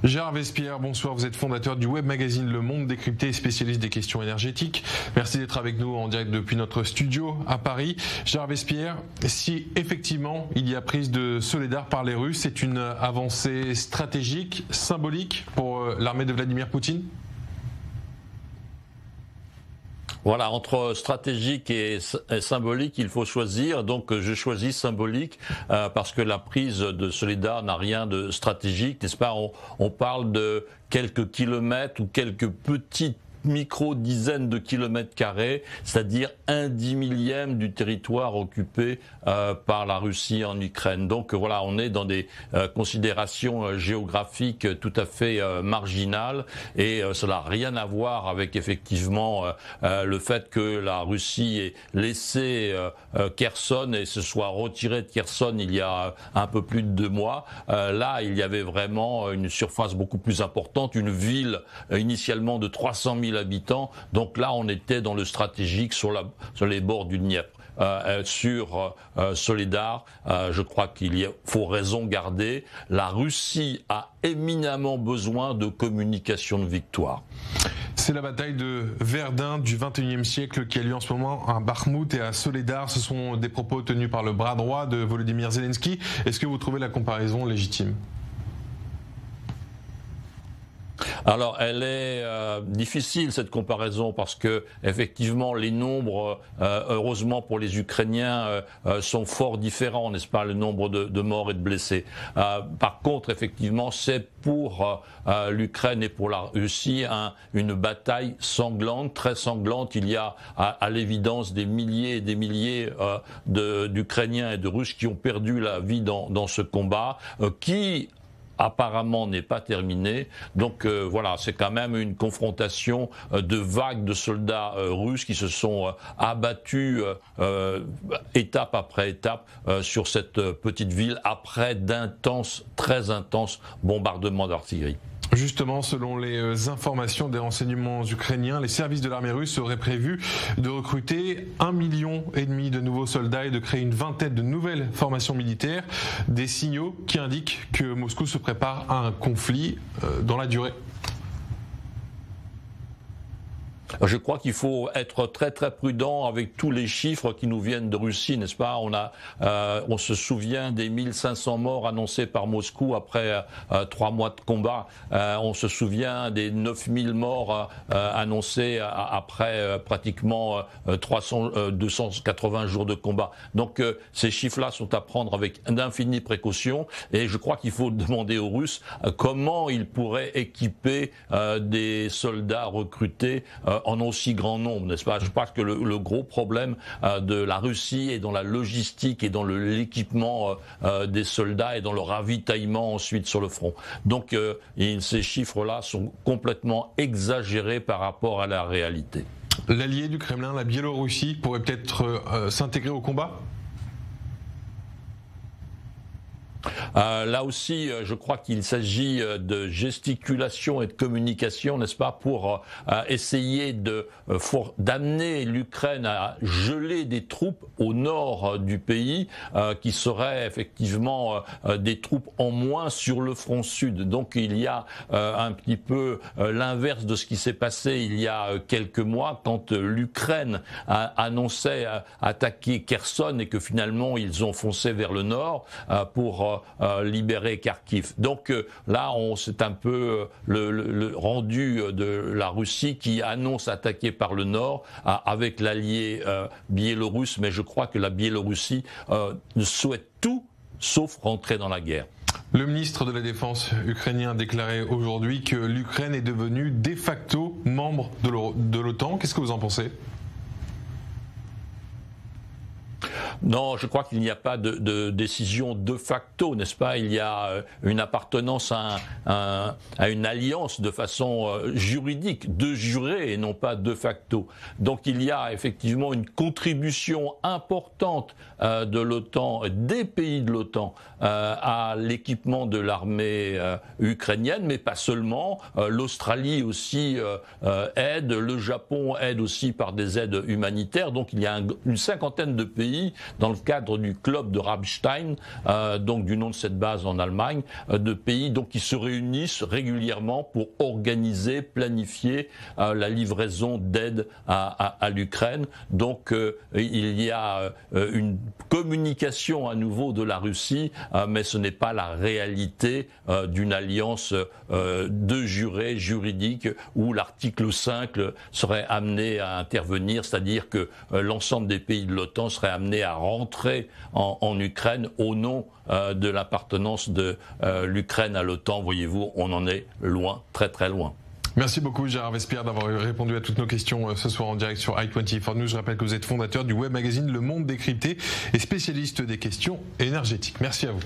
Gérard Vespierre, bonsoir. Vous êtes fondateur du web magazine Le Monde Décrypté, spécialiste des questions énergétiques. Merci d'être avec nous en direct depuis notre studio à Paris. Gérard Vespierre, si effectivement il y a prise de Soledar par les Russes, c'est une avancée stratégique, symbolique pour l'armée de Vladimir Poutine ? Voilà, entre stratégique et symbolique, il faut choisir. Donc, je choisis symbolique parce que la prise de Soledar n'a rien de stratégique, n'est-ce pas ? On parle de quelques kilomètres ou quelques petites dizaines de kilomètres carrés, c'est-à-dire 1/10 du territoire occupé par la Russie en Ukraine. Donc voilà, on est dans des considérations géographiques tout à fait marginales et cela n'a rien à voir avec effectivement le fait que la Russie ait laissé Kherson et se soit retirée de Kherson il y a un peu plus de 2 mois. Là, il y avait vraiment une surface beaucoup plus importante, une ville initialement de 300 000 habitants. Donc là, on était dans le stratégique sur les bords du Dniepr. Sur Soledar, je crois qu'il faut raison garder. La Russie a éminemment besoin de communication de victoire. C'est la bataille de Verdun du XXIe siècle qui a lieu en ce moment à Bakhmout et à Soledar. Ce sont des propos tenus par le bras droit de Volodymyr Zelensky. Est-ce que vous trouvez la comparaison légitime ? Alors, elle est difficile cette comparaison parce que effectivement les nombres, heureusement pour les Ukrainiens, sont fort différents, n'est-ce pas, le nombre de morts et de blessés. Par contre, effectivement, c'est pour l'Ukraine et pour la Russie une bataille sanglante, très sanglante. Il y a à l'évidence des milliers et des milliers d'Ukrainiens et de Russes qui ont perdu la vie dans ce combat, qui apparemment n'est pas terminé. Donc voilà, c'est quand même une confrontation de vagues de soldats russes qui se sont abattus étape après étape sur cette petite ville après d'intenses, très intenses bombardements d'artillerie. Justement, selon les informations des renseignements ukrainiens, les services de l'armée russe auraient prévu de recruter 1,5 million de nouveaux soldats et de créer une vingtaine de nouvelles formations militaires. Des signaux qui indiquent que Moscou se prépare à un conflit dans la durée. Je crois qu'il faut être très très prudent avec tous les chiffres qui nous viennent de Russie, n'est-ce pas ? On se souvient des 1500 morts annoncés par Moscou après 3 mois de combat. On se souvient des 9000 morts annoncés après pratiquement 280 jours de combat. Donc ces chiffres-là sont à prendre avec d'infinies précautions et je crois qu'il faut demander aux Russes comment ils pourraient équiper des soldats recrutés en aussi grand nombre, n'est-ce pas ? Je pense que le gros problème de la Russie est dans la logistique et dans l'équipement des soldats et dans le ravitaillement ensuite sur le front. Donc ces chiffres-là sont complètement exagérés par rapport à la réalité. L'allié du Kremlin, la Biélorussie, pourrait peut-être s'intégrer au combat ? Là aussi, je crois qu'il s'agit de gesticulation et de communication, n'est-ce pas, pour essayer d'amener l'Ukraine à geler des troupes au nord du pays, qui seraient effectivement des troupes en moins sur le front sud. Donc il y a un petit peu l'inverse de ce qui s'est passé il y a quelques mois, quand l'Ukraine annonçait attaquer Kherson et que finalement ils ont foncé vers le nord pour libérer Kharkiv. Donc là, c'est un peu le rendu de la Russie qui annonce attaquer par le nord avec l'allié biélorusse, mais je crois que la Biélorussie souhaite tout sauf rentrer dans la guerre. Le ministre de la Défense ukrainien a déclaré aujourd'hui que l'Ukraine est devenue de facto membre de l'OTAN. Qu'est-ce que vous en pensez ? Non, je crois qu'il n'y a pas de décision de facto, n'est-ce pas ? Il y a une appartenance à une alliance de façon juridique, de juré et non pas de facto. Donc il y a effectivement une contribution importante de l'OTAN, des pays de l'OTAN, à l'équipement de l'armée ukrainienne, mais pas seulement. L'Australie aussi aide, le Japon aide aussi par des aides humanitaires. Donc il y a une cinquantaine de pays dans le cadre du club de Rammstein, donc du nom de cette base en Allemagne, de pays donc qui se réunissent régulièrement pour organiser, planifier la livraison d'aide à l'Ukraine. Donc il y a une communication à nouveau de la Russie, mais ce n'est pas la réalité d'une alliance de jurés juridiques où l'article 5 serait amené à intervenir, c'est-à-dire que l'ensemble des pays de l'OTAN seraient amenés à rentrer en Ukraine au nom de l'appartenance de l'Ukraine à l'OTAN. Voyez-vous, on en est loin, très très loin. Merci beaucoup Gérard Vespierre d'avoir répondu à toutes nos questions ce soir en direct sur i24 News. Je rappelle que vous êtes fondateur du web magazine Le Monde Décrypté et spécialiste des questions énergétiques. Merci à vous.